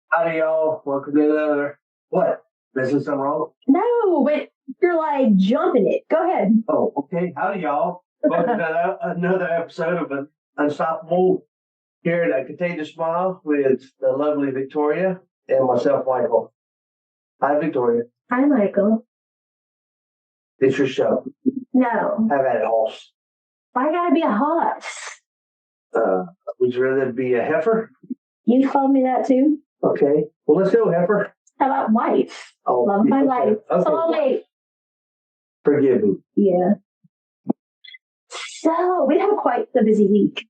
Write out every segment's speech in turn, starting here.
Howdy, y'all. Welcome to another. What? Missing something wrong? No, but you're like jumping it. Go ahead. Oh, okay. Howdy, y'all. Welcome to another episode of an Unstoppable here at a Contagious Smile with the lovely Victoria and myself, Michael. Hi, Victoria. Hi, Michael. It's your show. No, Have at it, horse. why gotta be a horse? Would you rather be a heifer? You called me that too. Okay. Well, let's go, heifer. How about wife? Oh, Love my okay. life. Okay. Soulmate. Forgive me. Yeah. So we had quite the busy week.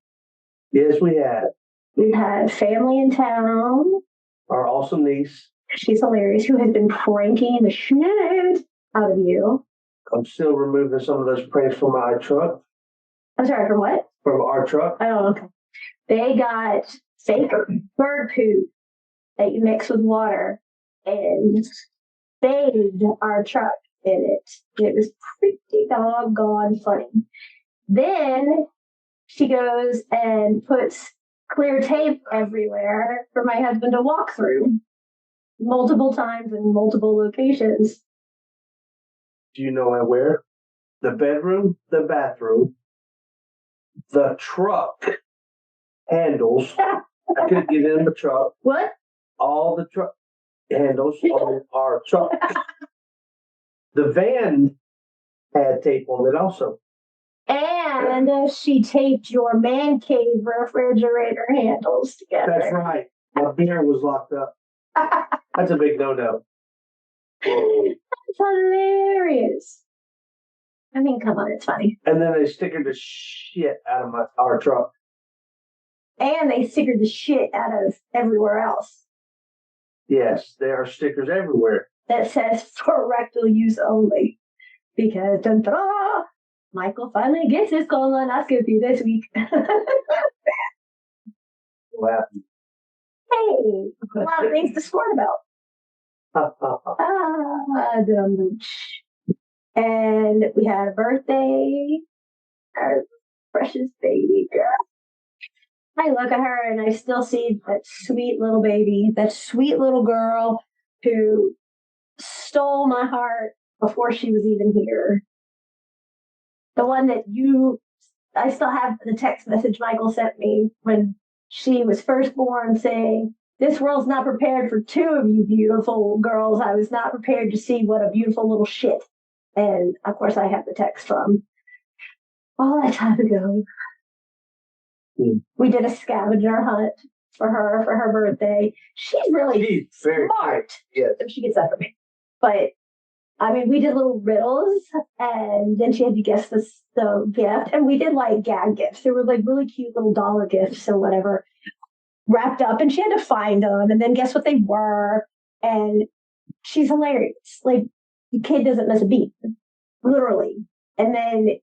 Yes, we have. We've had family in town. Our awesome niece. She's hilarious. Who has been pranking the shit out of you? I'm still removing some of those pranks from my truck. I'm sorry, from what? From our truck. Oh, okay. They got fake bird poop that you mix with water and bathed our truck in it. It was pretty doggone funny. Then she goes and puts clear tape everywhere for my husband to walk through multiple times in multiple locations. Do you know where? The bedroom, the bathroom, the truck handles. I couldn't get in the truck. What? All the truck handles on our truck. The van had tape on it also. And she taped your man cave refrigerator handles together. That's right. My beer was locked up. That's a big no-no. That's hilarious. I mean, come on, it's funny. And then they stickered the shit out of our truck. And they stickered the shit out of everywhere else. Yes, there are stickers everywhere. That says for rectal use only. Because, dun-da, Michael finally gets his colonoscopy this week. Wow. Hey, a lot of things to squirt about. And we had a birthday. Our precious baby girl. I look at her and I still see that sweet little baby, that sweet little girl who stole my heart before she was even here. The one that I still have the text message Michael sent me when she was first born saying, "This world's not prepared for two of you beautiful girls. I was not prepared to see what a beautiful little shit." And of course I have the text from all that time ago. We did a scavenger hunt for her birthday. She's really very smart. Yes. She gets that from me. But I mean, we did little riddles, and then she had to guess the gift, and we did like gag gifts. They were like really cute little dollar gifts or whatever, wrapped up, and she had to find them, and then guess what they were. And she's hilarious. Like, the kid doesn't miss a beat, literally. And then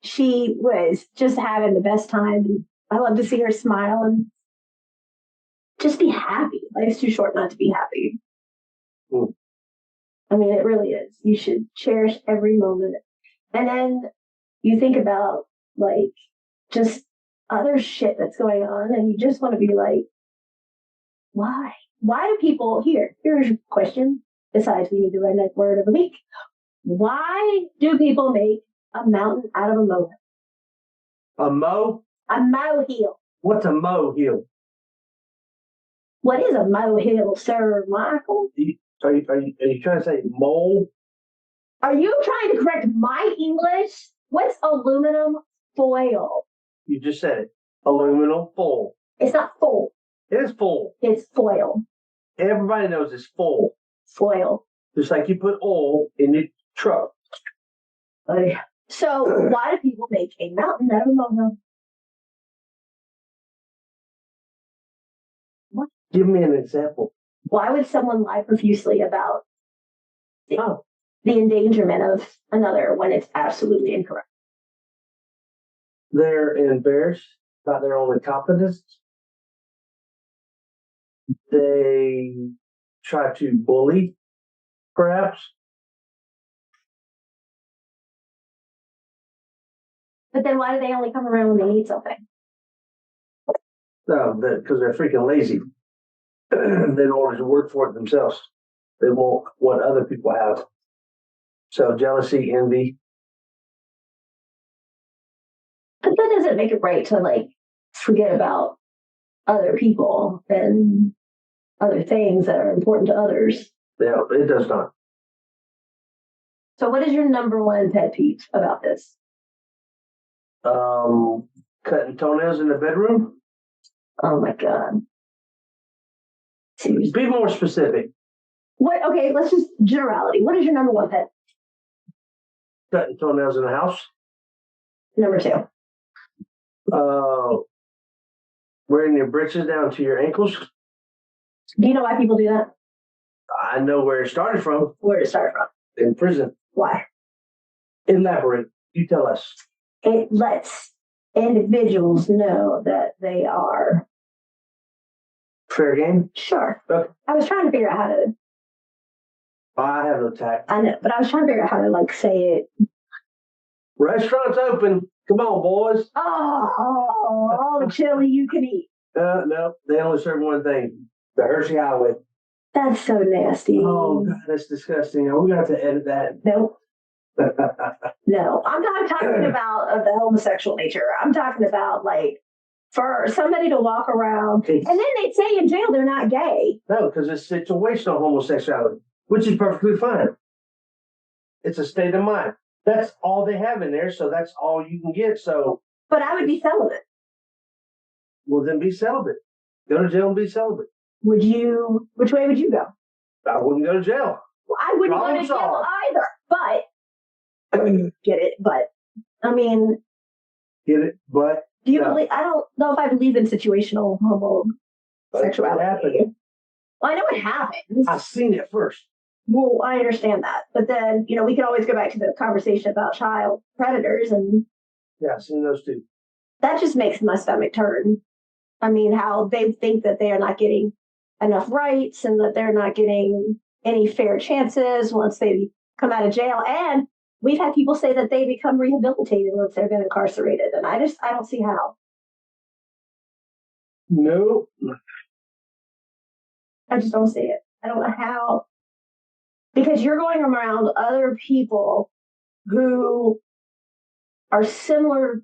she was just having the best time. I love to see her smile and just be happy. Life's too short not to be happy. I mean, it really is. You should cherish every moment. And then you think about, like, just other shit that's going on, and you just want to be like, why? Why do people, here's a question, besides we need the redneck word of the week. Why do people make a mountain out of a molehill? A mo? A molehill. What's a molehill? What is a molehill, Sir Michael? Are you trying to say mole? Are you trying to correct my English? What's aluminum foil? You just said it. Aluminum foil. It's not foil. It is foil. It's foil. Everybody knows it's foil. Foil. Just like you put oil in your truck. So why do people make a mountain out of a molehill? What? Give me an example. Why would someone lie profusely about the endangerment of another when it's absolutely incorrect? They're embarrassed about their own incompetence. They try to bully, perhaps. But then why do they only come around when they need something? No, because they're freaking lazy. They don't want to work for it themselves. They want what other people have. So jealousy, envy. But that doesn't make it right to like forget about other people and other things that are important to others. Yeah, it does not. So what is your number one pet peeve about this? Cutting toenails in the bedroom. Oh my God. Be more specific. What? Okay, let's just generality. What is your number one pet? Cutting toenails in the house. Number two. Wearing your breeches down to your ankles. Do you know why people do that? I know where it started from. Where did it start from? In prison. Why? Elaborate. You tell us. It lets individuals know that they are fair game. Sure. Okay. I was trying to figure out how to. I have no tact. I know, but I was trying to figure out how to like say it. Restaurant's open. Come on, boys. Oh, all the chili you can eat. No, they only serve one thing: the Hershey Highway. That's so nasty. Oh God, that's disgusting. Are we going to have to edit that? Nope. No, I'm not talking about of the homosexual nature. I'm talking about like for somebody to walk around and then they say in jail they're not gay. No, because it's situational homosexuality, which is perfectly fine. It's a state of mind. That's all they have in there, so that's all you can get. So, but I would be celibate. Well, then be celibate. Go to jail and be celibate. Would you? Which way would you go? I wouldn't go to jail. Well, I wouldn't go to jail either. But get it? But I mean, get it? But do you believe? I don't know if I believe in situational homosexuality. Well, I know it happens. I've seen it first. Well, I understand that, but then we can always go back to the conversation about child predators, and yeah, I've seen those too. That just makes my stomach turn. I mean, how they think that they are not getting enough rights and that they're not getting any fair chances once they come out of jail. And we've had people say that they become rehabilitated once they've been incarcerated. And I don't see how. No. I just don't see it. I don't know how. Because you're going around other people who are similar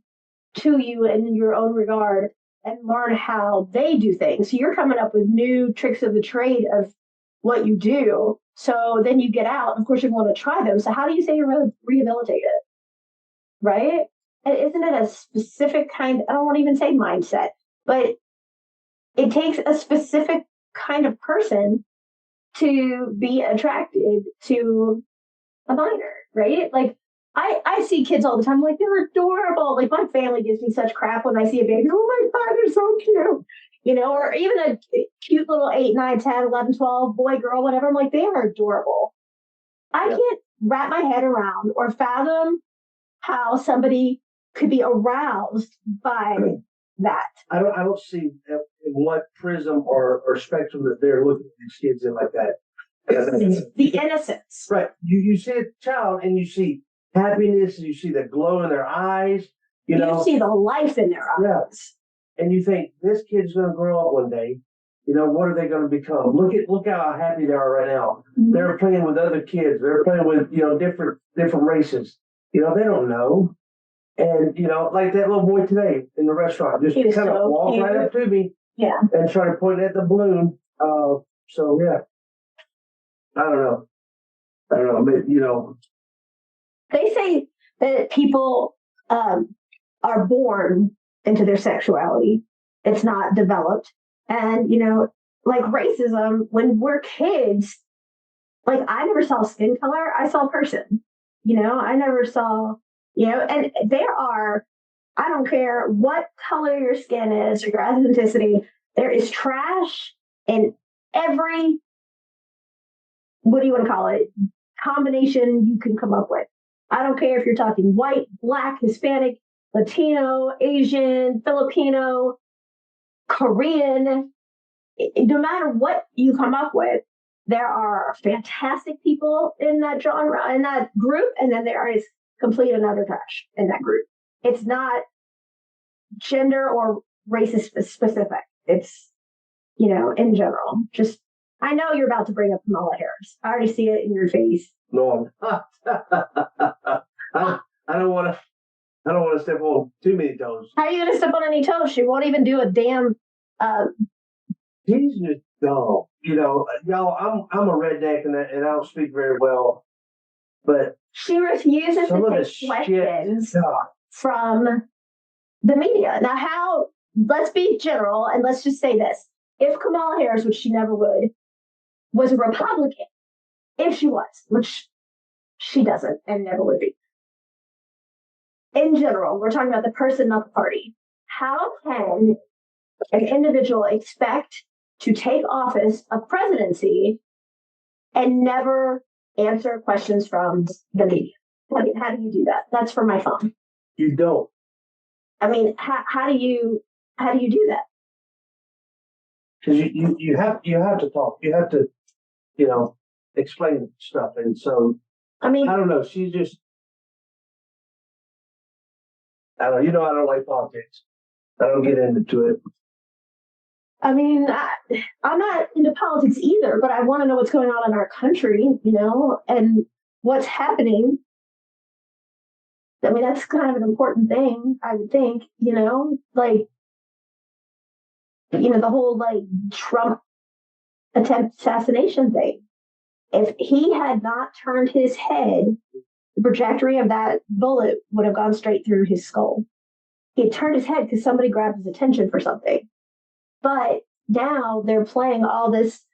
to you in your own regard and learn how they do things. So you're coming up with new tricks of the trade of what you do. So then you get out. Of course, you're going to try them. So how do you say you're rehabilitated? Right? And isn't it a specific kind, I don't want to even say mindset, but it takes a specific kind of person to be attracted to a minor, right? Like, I see kids all the time, like, they're adorable. Like, my family gives me such crap when I see a baby. Oh my God, they're so cute. Or even a cute little 8, 9, 10, 11, 12 boy, girl, whatever. I'm like, they are adorable. I can't wrap my head around or fathom how somebody could be aroused by that. I don't see in what prism or spectrum that they're looking at these kids in like that. The innocence. Right. You see a child and you see happiness, and you see the glow in their eyes. You see the life in their eyes. Yeah. And you think, this kid's going to grow up one day. What are they going to become? Look how happy they are right now. Mm-hmm. They're playing with other kids. They're playing with, different races. They don't know. And, like that little boy today in the restaurant, just kind of walked right up to me. Yeah. And started pointing at the balloon. So, yeah. I don't know. But, they say that people are born into their sexuality. It's not developed. And, like racism, when we're kids, like I never saw skin color. I saw person, I never saw, and there are, I don't care what color your skin is or your ethnicity, there is trash in every, what do you want to call it, combination you can come up with. I don't care if you're talking white, black, Hispanic, Latino, Asian, Filipino, Korean. No matter what you come up with, there are fantastic people in that genre, in that group, and then there is complete and utter trash in that group. It's not gender or racist specific. It's in general. Just, I know you're about to bring up Kamala Harris. I already see it in your face. No, I'm not. I don't want to step on too many toes. How are you going to step on any toes? She won't even do a damn. She's just dumb. Y'all, I'm a redneck and I don't speak very well, but she refuses to take questions from the media. Now, let's be general and let's just say this. If Kamala Harris, which she never would, was a Republican, if she was, which she doesn't and never would be. In general, we're talking about the person, not the party. How can an individual expect to take office of presidency and never answer questions from the media? How do you do that? That's for my phone. You don't. I mean, how do you do that? Because you have to talk. You have to, explain stuff. And so, I don't know. She's just, I don't know. I don't like politics. I don't get into it. I mean, I'm not into politics either, but I want to know what's going on in our country, and what's happening. I mean, that's kind of an important thing, I would think, like, the whole, like, Trump attempt assassination thing. If he had not turned his head, the trajectory of that bullet would have gone straight through his skull. He had turned his head because somebody grabbed his attention for something. But now they're playing all this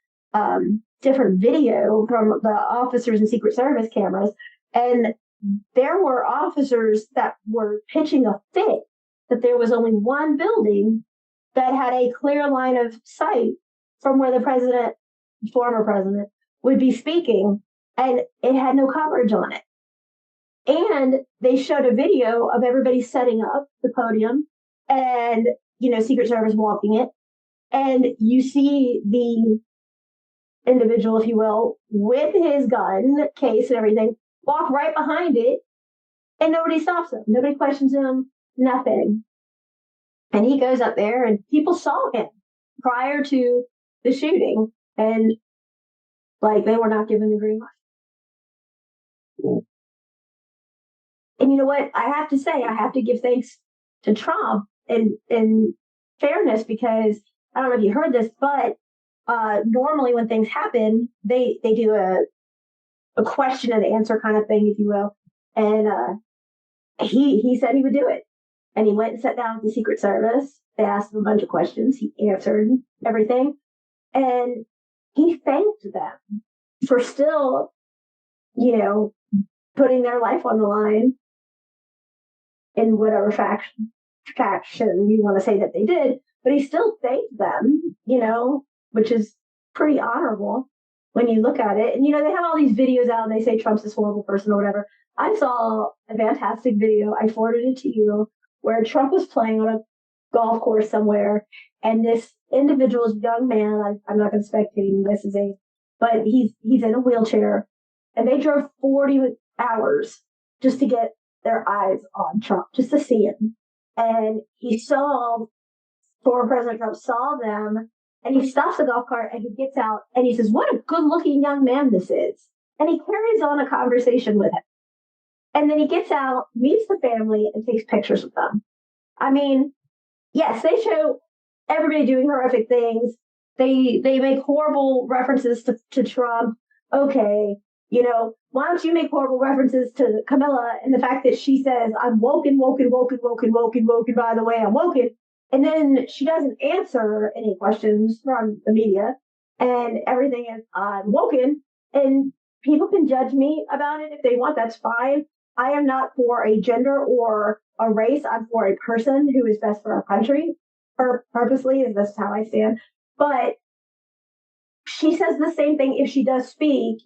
different video from the officers and Secret Service cameras, and there were officers that were pitching a fit that there was only one building that had a clear line of sight from where the former president, would be speaking, and it had no coverage on it. And they showed a video of everybody setting up the podium and, Secret Service walking it. And you see the individual, if you will, with his gun case and everything, walk right behind it, and nobody stops him. Nobody questions him, nothing. And he goes up there, and people saw him prior to the shooting, and, like, they were not given the green light. And you know what? I have to say, I have to give thanks to Trump in fairness, because I don't know if you heard this, but normally when things happen, they do a question and answer kind of thing, if you will. And he said he would do it. And he went and sat down with the Secret Service. They asked him a bunch of questions. He answered everything. And he thanked them for still, putting their life on the line in whatever faction you want to say that they did. But he still thanked them, which is pretty honorable when you look at it. And, they have all these videos out and they say Trump's this horrible person or whatever. I saw a fantastic video. I forwarded it to you, where Trump was playing on a golf course somewhere. And this individual's young man, I'm not going to spectate this is but he's in a wheelchair. And they drove 40 hours just to get their eyes on Trump, just to see him. And former President Trump saw them, and he stops the golf cart and he gets out and he says, "What a good looking young man this is." And he carries on a conversation with him. And then he gets out, meets the family, and takes pictures with them. I mean, yes, they show everybody doing horrific things. They make horrible references to Trump. Okay, why don't you make horrible references to Kamala and the fact that she says, "I'm woken, by the way, I'm woken." And then she doesn't answer any questions from the media, and everything is, "I'm woken." And people can judge me about it if they want. That's fine. I am not for a gender or a race. I'm for a person who is best for our country. Purposely, and this is how I stand. But she says the same thing if she does speak,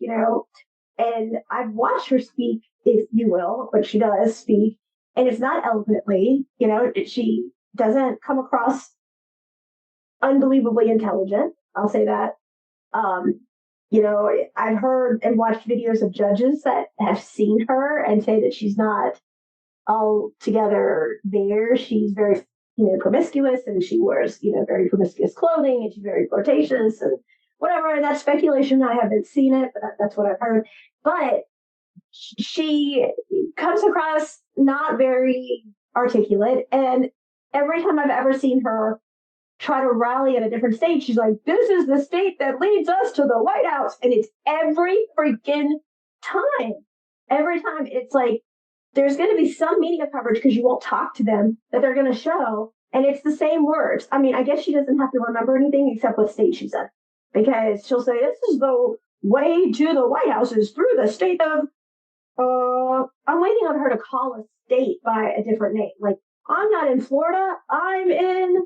and I've watched her speak, if you will, but she does speak, and it's not eloquently, she doesn't come across unbelievably intelligent. I'll say that. I've heard and watched videos of judges that have seen her and say that she's not altogether there. She's very promiscuous, and she wears, very promiscuous clothing, and she's very flirtatious and whatever. And that's speculation. I haven't seen it, but that's what I've heard. But she comes across not very articulate. And every time I've ever seen her try to rally at a different state, she's like, this is the state that leads us to the White House. And it's every freaking time. Every time it's like, there's going to be some media coverage because you won't talk to them that they're going to show. And it's the same words. I mean, I guess she doesn't have to remember anything except what state she's in, because she'll say, this is the way to the White House is through the state of, I'm waiting on her to call a state by a different name. Like, I'm not in Florida. I'm in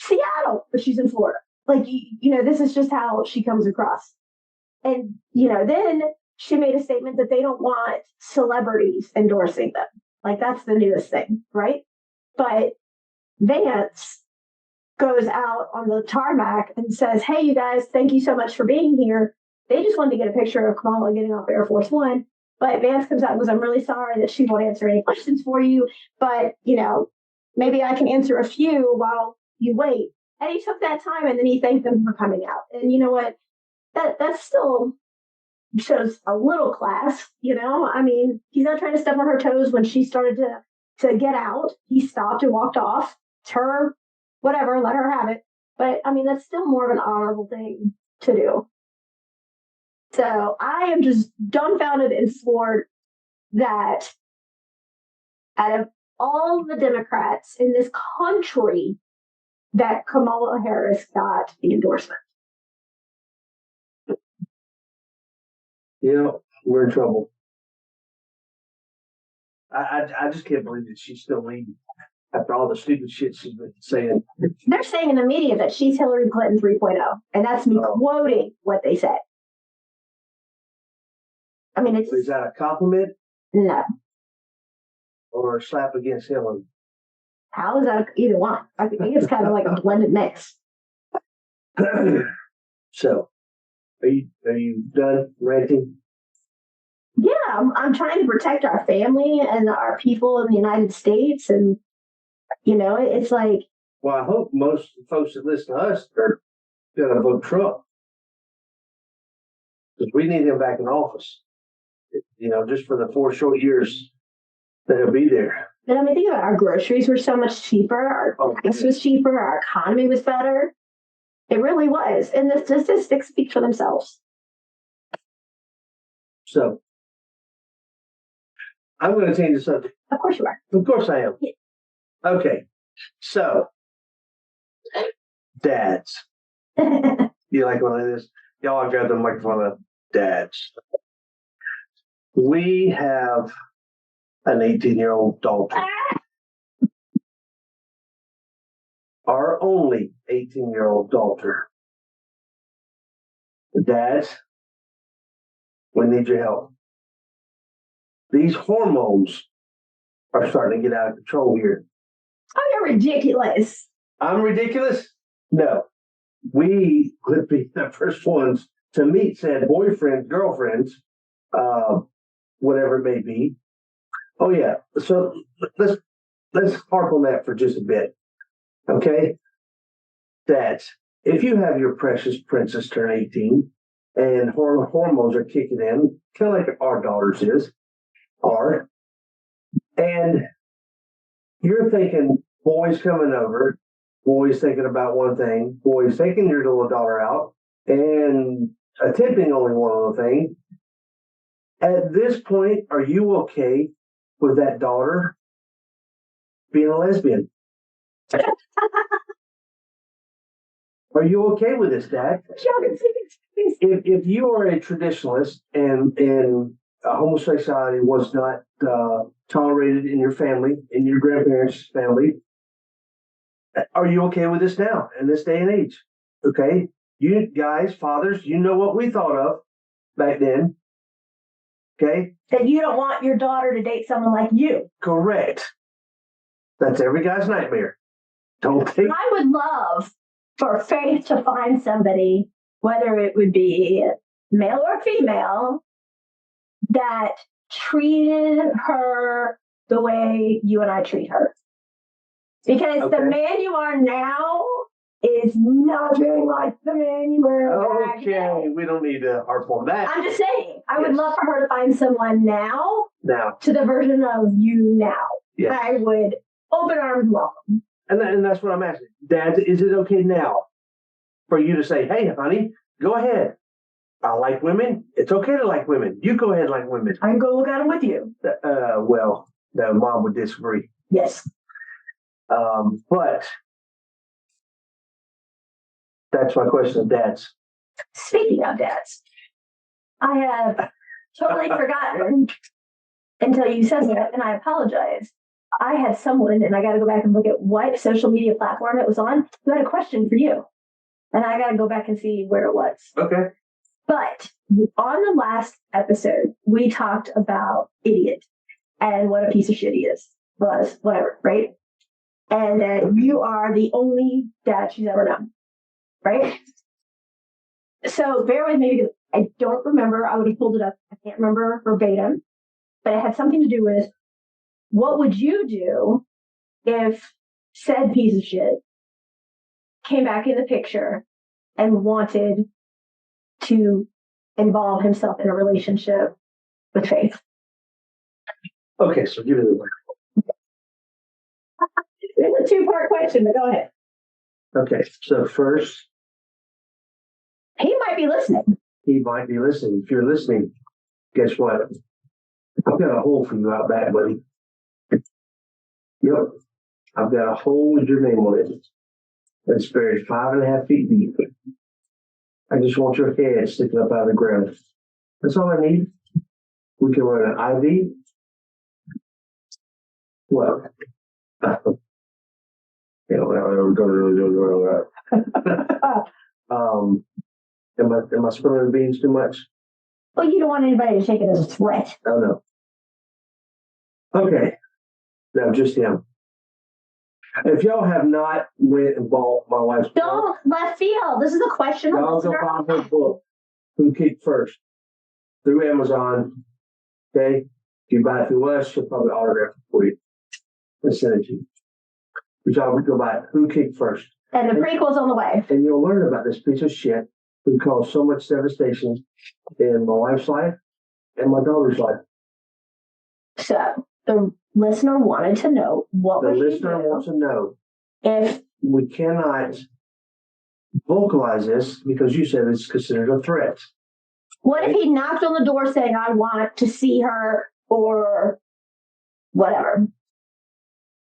Seattle, but she's in Florida. Like, this is just how she comes across. And, then she made a statement that they don't want celebrities endorsing them. Like, that's the newest thing, right? But Vance goes out on the tarmac and says, hey, you guys, thank you so much for being here. They just wanted to get a picture of Kamala getting off Air Force One. But Vance comes out and goes, I'm really sorry that she won't answer any questions for you. But, maybe I can answer a few while you wait. And he took that time, and then he thanked them for coming out. And you know what? That still shows a little class, I mean, he's not trying to step on her toes when she started to get out. He stopped and walked off. It's her, whatever, let her have it. But I mean, that's still more of an honorable thing to do. So I am just dumbfounded and floored that out of all the Democrats in this country, that Kamala Harris got the endorsement. Yeah, we're in trouble. I just can't believe that she's still leading after all the stupid shit she's been saying. They're saying in the media that she's Hillary Clinton 3.0, and that's me quoting what they said. I mean, is that a compliment? No. Or a slap against Hillary? How is that either one? I think it's kind of like a blended mix. So, are you done ranting? Yeah, I'm trying to protect our family and our people in the United States, and it's like. Well, I hope most folks that listen to us are going to vote Trump, because we need him back in office. Just for the 4 short years that he'll be there. But I mean, think about it. Our groceries were so much cheaper. Our gas was cheaper. Our economy was better. It really was. And the statistics speak for themselves. So, I'm going to change the subject. Of course you are. Of course I am. Yeah. Okay. So, dads. You like one of this? Y'all grab the microphone of dads. We have an 18-year-old daughter. Our only 18-year-old daughter. Dads, we need your help. These hormones are starting to get out of control here. Oh, you're ridiculous. I'm ridiculous? No. We would be the first ones to meet said boyfriends, girlfriends, whatever it may be. Oh yeah. So let's harp on that for just a bit. Okay? Dads, if you have your precious princess turn 18 and hormones are kicking in, kind of like our daughters are, and you're thinking boys coming over, boys thinking about one thing, boys taking your little daughter out and attempting only one other thing. At this point, are you okay with that daughter being a lesbian? Are you okay with this, Dad? If you are a traditionalist and homosexuality was not tolerated in your family, in your grandparents' family, are you okay with this now, in this day and age? Okay? You guys, fathers, you know what we thought of back then. Okay? That you don't want your daughter to date someone like you. Correct. That's every guy's nightmare. Don't think. I would love for Faith to find somebody, whether it would be male or female, that treated her the way you and I treat her. Because the man you are now is nothing like the man you were back then. Okay, we don't need to harp on that. I'm just saying, I would love for her to find someone now to the version of you now. Yes. I would open arms welcome. And that's what I'm asking. Dad, is it okay now for you to say, hey, honey, go ahead. I like women. It's okay to like women. You go ahead and like women. I can go look at them with you. Well, no, Mom would disagree. Yes. But that's my question of dads. Speaking of dads, I have totally forgotten until you said that, and I apologize. I had someone, and I got to go back and look at what social media platform it was on, who had a question for you. And I got to go back and see where it was. Okay. But on the last episode, we talked about idiot and what a piece of shit he was, whatever, right? And that you are the only dad she's ever known, right? So bear with me because I don't remember. I would have pulled it up. I can't remember verbatim. But it had something to do with what would you do if said piece of shit came back in the picture and wanted to involve himself in a relationship with Faith? Okay, so give me the microphone. It's a two-part question, but go ahead. Okay, so first, he might be listening. He might be listening. If you're listening, guess what? I've got a hole for you out back, buddy. Yep. I've got a hole with your name on it. It's buried 5.5 feet deep. I just want your head sticking up out of the ground. That's all I need. We can run an IV. Well, am I spilling the beans too much? Well, you don't want anybody to take it as a threat. Oh, no. Okay. No, just him. If y'all have not went and bought my wife's book, don't left field. This is a question. Y'all go buy her book, Who Kicked First, through Amazon. Okay? If you buy it through us, she'll probably autograph it for you. Let's send it to you. But y'all go buy it, Who Kicked First. And the prequel's on the way. And you'll learn about this piece of shit who caused so much devastation in my wife's life and my daughter's life. So the listener wanted to know what the listener wants to know if we cannot vocalize this because you said it's considered a threat. What if he knocked on the door saying, I want to see her or whatever?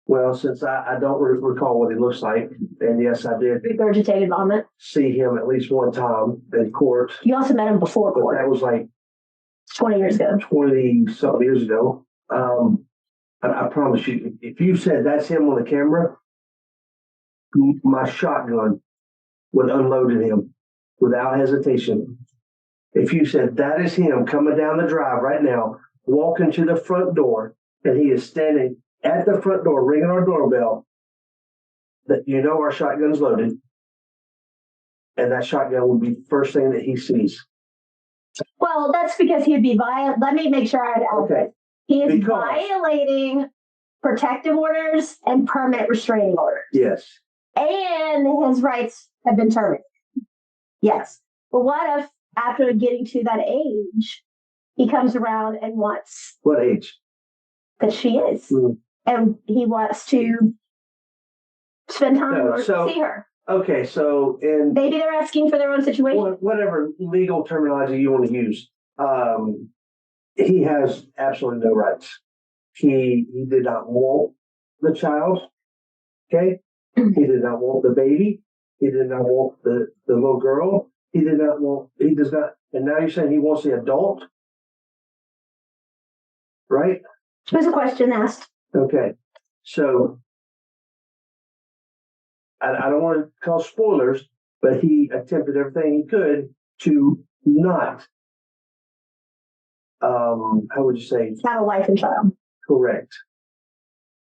Well, since I don't recall what he looks like, and yes, I did regurgitated vomit. See him at least one time in court. You also met him before court. That was like 20 years ago. 20-something years ago. I promise you, if you said that's him on the camera, my shotgun would unload at him without hesitation. If you said that is him coming down the drive right now, walking to the front door, and he is standing at the front door, ringing our doorbell, that you know our shotgun's loaded, and that shotgun would be the first thing that he sees. Well, that's because he'd be violent. Let me make sure I have it. He is violating protective orders and permanent restraining orders. Yes. And his rights have been terminated. Yes. But what if after getting to that age, he comes around and wants... What age? That she is. Mm. And he wants to spend time to see her. Okay, so... maybe they're asking for their own situation. Whatever legal terminology you want to use. He has absolutely no rights. He did not want the child. Okay? He did not want the baby. He did not want the little girl. He does not, and now you're saying he wants the adult? Right? There's a question asked. Okay. So, I don't want to call spoilers, but he attempted everything he could to not, how would you say? Have a wife and child. Correct.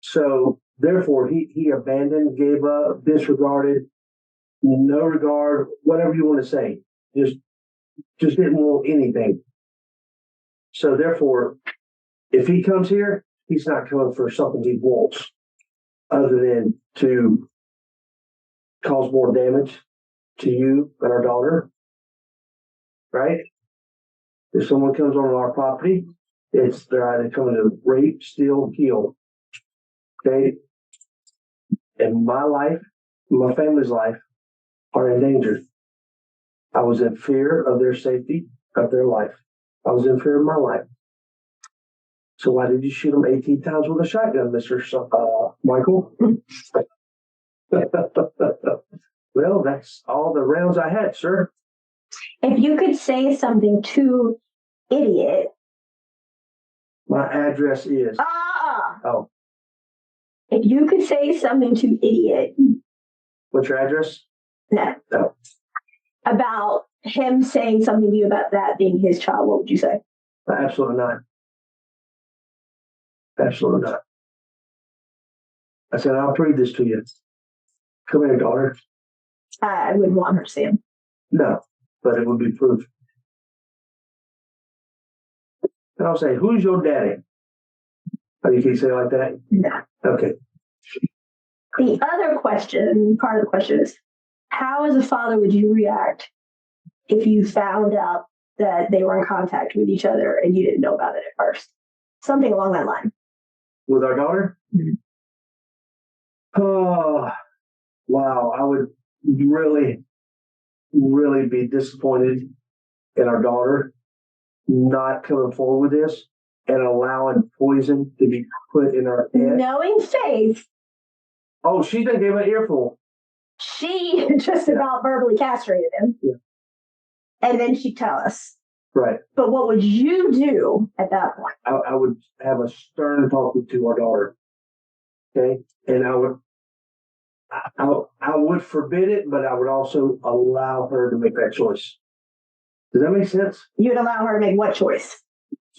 So, therefore, he abandoned, gave up, disregarded, no regard, whatever you want to say. Just didn't want anything. So, therefore, if he comes here, he's not coming for something he wants. other than to cause more damage to you and our daughter, right? If someone comes on our property, they're either coming to rape, steal, kill. Okay? And my life, my family's life are in danger. I was in fear of their safety, of their life. I was in fear of my life. So why did you shoot them 18 times with a shotgun, Mr. Michael? Well, that's all the rounds I had, sir. If you could say something to idiot. My address is. Oh. If you could say something to idiot. What's your address? No. Oh. About him saying something to you about that being his child, what would you say? Absolutely not. Absolutely not. I said, I'll prove this to you. Come here, daughter. I wouldn't want her to see him. No, but it would be proof. And I'll say, who's your daddy? Oh, you can't say it like that? No. Okay. The other question, part of the question is, how as a father would you react if you found out that they were in contact with each other and you didn't know about it at first? Something along that line. With our daughter? Mm-hmm. Oh, wow. I would really, really be disappointed in our daughter not coming forward with this and allowing poison to be put in her head. Knowing Faith. Oh, she done gave an earful. She just about verbally castrated him. Yeah. And then she'd tell us. Right. But what would you do at that point? I would have a stern talk to our daughter. Okay? And I would forbid it, but I would also allow her to make that choice. Does that make sense? You would allow her to make what choice?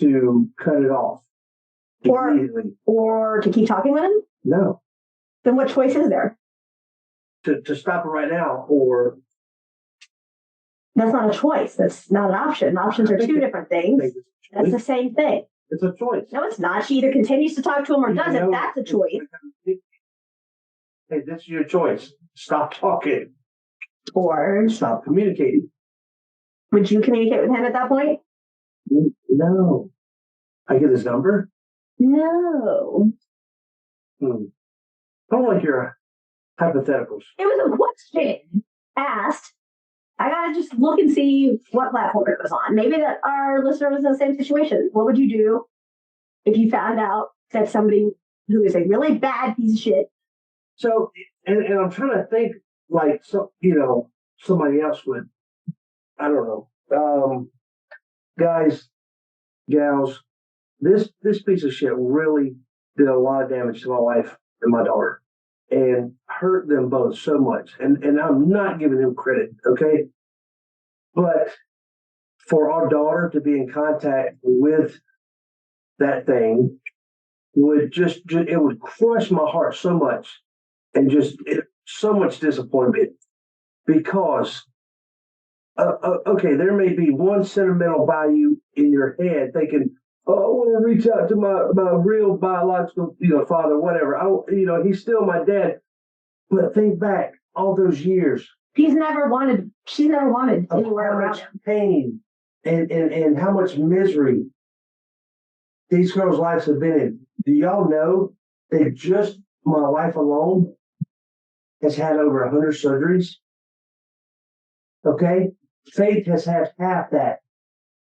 To cut it off. Immediately. Or to keep talking with him? No. Then what choice is there? To stop it right now, or... That's not a choice. That's not an option. Options are two different things. That's the same thing. It's a choice. No, it's not. She either continues to talk to him or doesn't. That's a choice. Hey, this is your choice. Stop talking. Or stop communicating. Would you communicate with him at that point? No. I get his number? No. I don't like your hypotheticals. It was a question asked. I gotta just look and see what platform it was on. Maybe that our listener was in the same situation. What would you do if you found out that somebody who is a really bad piece of shit? So, and I'm trying to think like, so, somebody else would, I don't know. Guys, gals, this piece of shit really did a lot of damage to my wife and my daughter and hurt them both so much. And I'm not giving him credit, okay? But for our daughter to be in contact with that thing would just it would crush my heart so much and so much disappointment because, okay, there may be one sentimental value in your head thinking, oh, I want to reach out to my real biological, father, whatever. He's still my dad. But think back all those years. She's never wanted anywhere around him. Pain and how much misery these girls' lives have been in. Do y'all know that just my wife alone has had over 100 surgeries? Okay? Faith has had half that.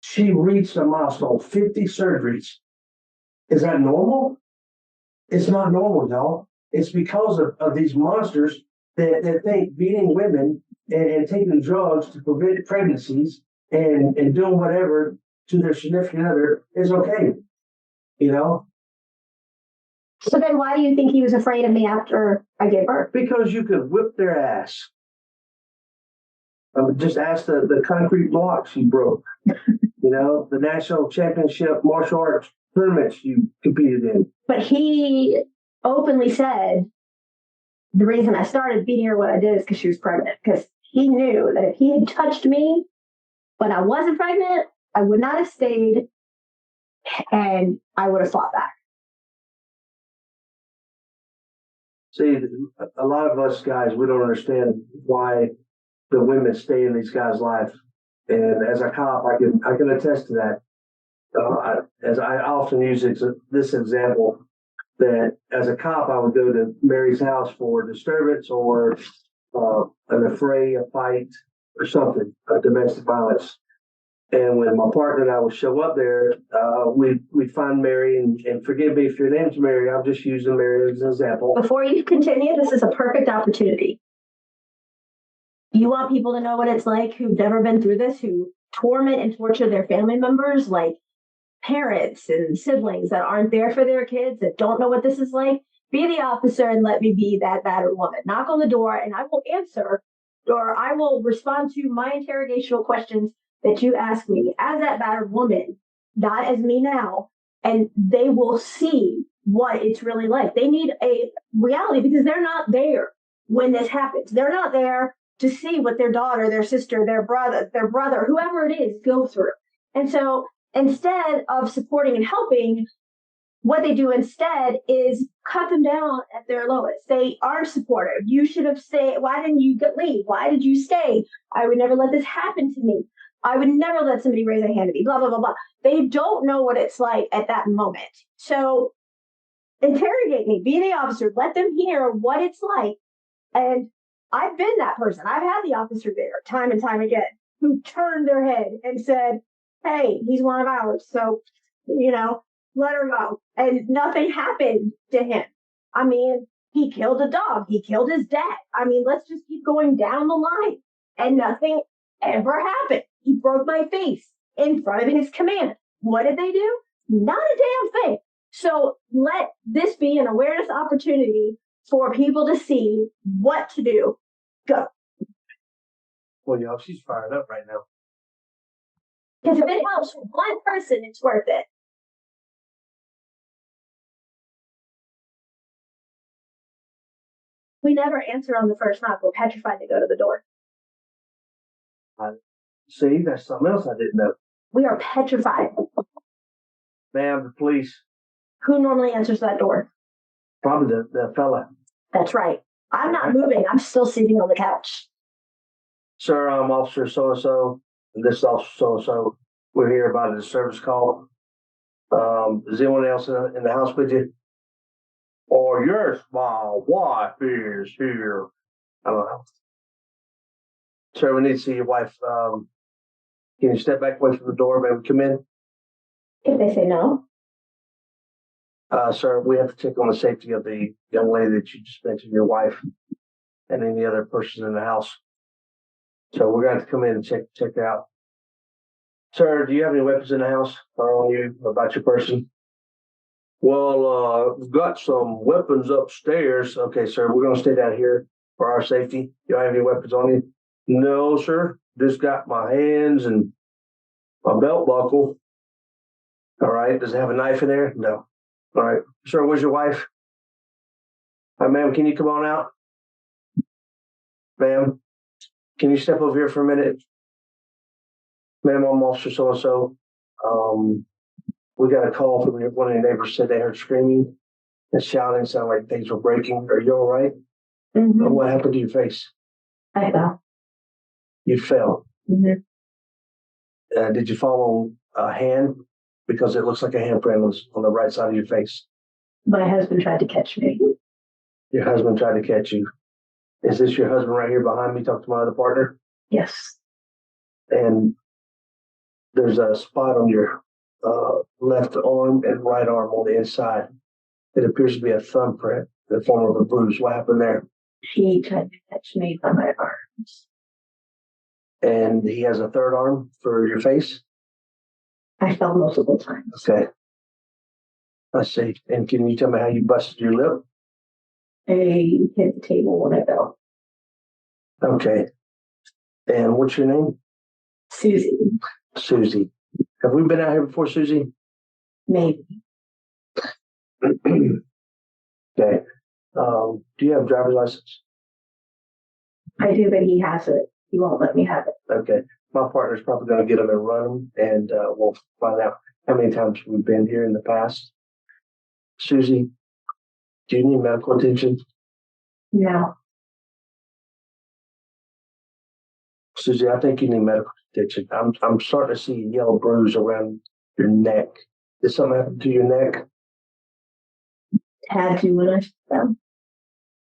She reached a milestone, 50 surgeries. Is that normal? It's not normal, y'all. It's because of these monsters that think beating women and taking drugs to prevent pregnancies and doing whatever to their significant other is okay. So then why do you think he was afraid of me after I gave birth? Because you could whip their ass. I would just ask the concrete blocks you broke. The national championship martial arts tournaments you competed in. But he openly said, the reason I started beating her what I did is because she was pregnant. Because he knew that if he had touched me when I wasn't pregnant, I would not have stayed and I would have fought back. See, a lot of us guys, we don't understand why the women stay in these guys' life. And as a cop, I can attest to that. As I often use this example, that as a cop, I would go to Mary's house for disturbance or an affray, a fight, or something, domestic violence. And when my partner and I would show up there, we'd find Mary, and forgive me if your name's Mary, I'm just using Mary as an example. Before you continue, this is a perfect opportunity. You want people to know what it's like who've never been through this, who torment and torture their family members, like parents and siblings that aren't there for their kids, that don't know what this is like. Be the officer and let me be that battered woman. Knock on the door and I will answer, or I will respond to my interrogational questions that you ask me as that battered woman, not as me now. And they will see what it's really like. They need a reality because they're not there when this happens. They're not there to see what their daughter, their sister, their brother, whoever it is, go through. And so instead of supporting and helping, what they do instead is cut them down at their lowest. They aren't supportive. You should have stayed. Why didn't you leave? Why did you stay? I would never let this happen to me. I would never let somebody raise a hand to me, blah, blah, blah, blah. They don't know what it's like at that moment. So interrogate me, be the officer, let them hear what it's like. And I've been that person. I've had the officer there time and time again who turned their head and said, hey, he's one of ours. So, let her go. And nothing happened to him. I mean, he killed a dog. He killed his dad. I mean, let's just keep going down the line. And nothing ever happened. He broke my face in front of his command. What did they do? Not a damn thing. So let this be an awareness opportunity for people to see what to do. Go. Well, y'all, she's fired up right now. Because if it helps one person, it's worth it. We never answer on the first knock. We're petrified to go to the door. See, that's something else I didn't know. We are petrified. Ma'am, the police. Who normally answers that door? Probably the fella. That's right. I'm not moving. I'm still sitting on the couch. Sir, I'm Officer so-and-so, and this is Officer so-and-so. We're here about a disturbance call. Is anyone else in the house with you? Or yes, my wife is here. I don't know. Sir, we need to see your wife. Can you step back away from the door, maybe come in? If they say no. Sir, we have to check on the safety of the young lady that you just mentioned, your wife, and any other persons in the house. So we're going to have to come in and check her out. Sir, do you have any weapons in the house or on you about your person? Well, we've got some weapons upstairs. Okay, sir, we're going to stay down here for our safety. You don't have any weapons on you? No, sir. Just got my hands and my belt buckle. All right. Does it have a knife in there? No. All right. Sir, where's your wife? All right, ma'am, can you come on out? Ma'am, can you step over here for a minute? Ma'am, I'm Officer so-and-so. We got a call from one of your neighbors said they heard screaming and shouting, sounded like things were breaking. Are you all right? Mm-hmm. What happened to your face? I fell. You fell. Mm-hmm. Did you fall on a hand? Because it looks like a handprint was on the right side of your face. My husband tried to catch me. Your husband tried to catch you. Is this your husband right here behind me? Talk to my other partner? Yes. And there's a spot on your left arm and right arm on the inside. It appears to be a thumbprint in the form of a bruise. What happened there? He tried to catch me by my arms. And he has a third arm for your face? I fell multiple times. Okay. I see. And can you tell me how you busted your lip? I hit the table when I fell. Okay. And what's your name? Susie. Susie. Have we been out here before, Susie? Maybe. Okay. Do you have a driver's license? I do, but he has it. He won't let me have it. Okay. My partner's probably going to get them and run them, and we'll find out how many times we've been here in the past. Susie, do you need medical attention? No. Susie, I think you need medical attention. I'm starting to see a yellow bruise around your neck. Did something happen to your neck? Had to when I fell.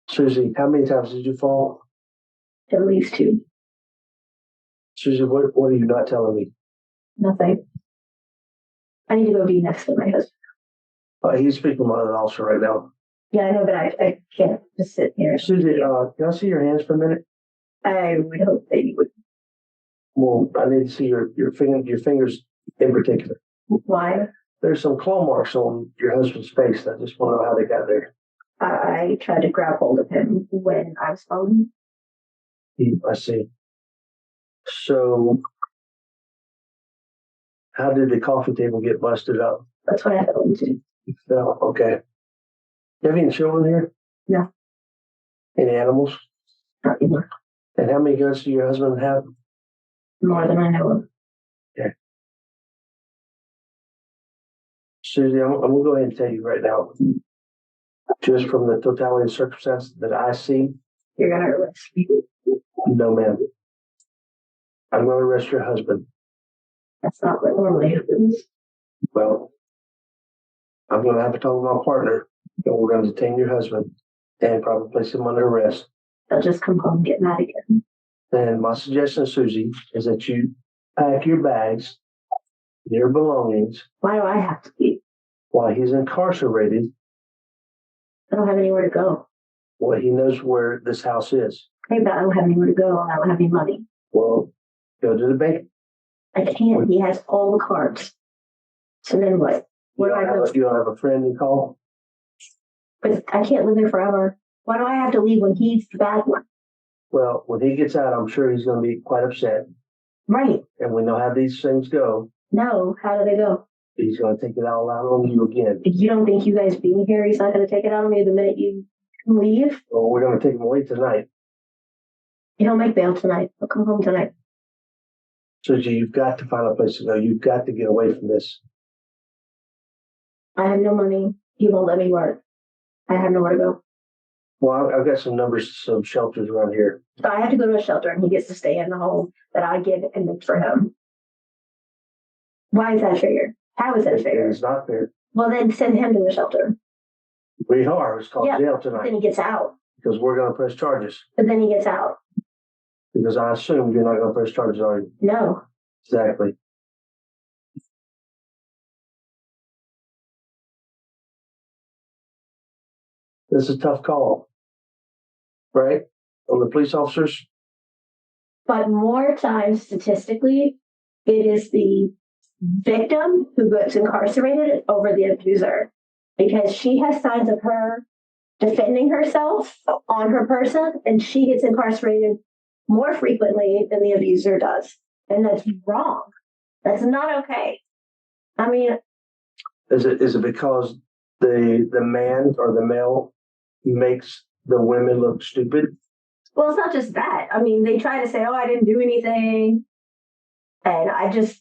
Susie, how many times did you fall? At least 2. Susie, what are you not telling me? Nothing. I need to go be next to my husband. He's speaking to my other officer right now. Yeah, I know, but I can't just sit here. Susie, can I see your hands for a minute? I would hope that you would. Well, I need to see your fingers in particular. Why? There's some claw marks on your husband's face. I just want to know how they got there. I tried to grab hold of him when I was falling. I see. So, how did the coffee table get busted up? That's what I fell into. You fell. Okay. You have any children here? No. Any animals? Not anymore. And how many guns do your husband have? More than I know of. Okay. Susie, I'm going to go ahead and tell you right now, just from the totality of circumstances that I see. You're going to arrest me? No, ma'am. I'm going to arrest your husband. That's not what normally happens. Well, I'm going to have to talk with my partner, and we're going to detain your husband and probably place him under arrest. They'll just come home and get mad again. And my suggestion, Susie, is that you pack your bags, your belongings. Why do I have to leave? While he's incarcerated. I don't have anywhere to go. Well, he knows where this house is. Okay, but I don't have anywhere to go. I don't have any money. Well, go to the bank. I can't. He has all the cards. So then what? Where do I go? You don't have a friend you call? But I can't live there forever. Why do I have to leave when he's the bad one? Well, when he gets out, I'm sure he's going to be quite upset. Right. And we know how these things go. No. How do they go? He's going to take it all out on you again. You don't think you guys being here, he's not going to take it out on me the minute you leave? Well, we're going to take him away tonight. He'll make bail tonight. He'll come home tonight. Susie, you've got to find a place to go. You've got to get away from this. I have no money. He won't let me work. I have nowhere to go. Well, I've got some numbers, some shelters around here. So I have to go to a shelter, and he gets to stay in the home that I give and make for him. Why is that fair? How is that fair? It's not fair. Well, then send him to a shelter. We are. It's called jail tonight. Then he gets out. Because we're going to press charges. But then he gets out. Because I assume you're not going to press charges, are you? No. Exactly. This is a tough call, right? On the police officers. But more times, statistically, it is the victim who gets incarcerated over the abuser, because she has signs of her defending herself on her person, and she gets incarcerated more frequently than the abuser does. And that's wrong. That's not okay. I mean, is it because the man or the male makes the women look stupid? Well, it's not just that. I mean, they try to say, oh, I didn't do anything, and I just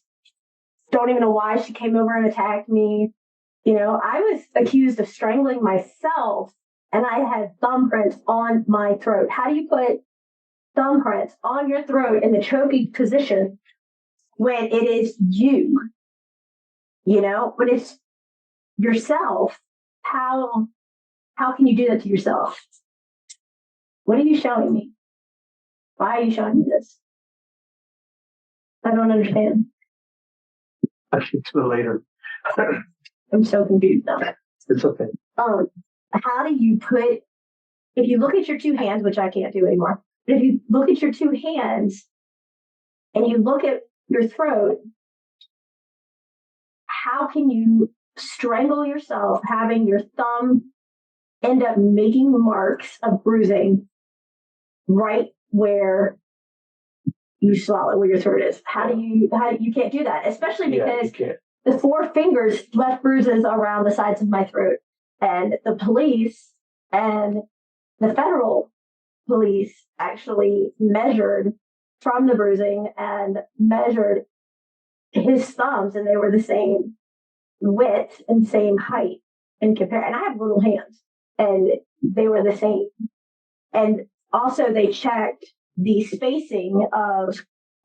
don't even know why she came over and attacked me. You know, I was accused of strangling myself, and I had thumbprints on my throat. How do you put thumbprints on your throat in the choking position when it is you? You know, when it's yourself, how can you do that to yourself? What are you showing me? Why are you showing me this? I don't understand. I should do it later. I'm so confused now. It's okay. How do you put, if you look at your two hands, which I can't do anymore, but if you look at your two hands and you look at your throat, how can you strangle yourself having your thumb end up making marks of bruising right where you swallow, where your throat is? How do you can't do that, especially because the 4 fingers left bruises around the sides of my throat, and the police and the federal police actually measured from the bruising and measured his thumbs, and they were the same width and same height and compare. And I have little hands, and they were the same. And also they checked the spacing of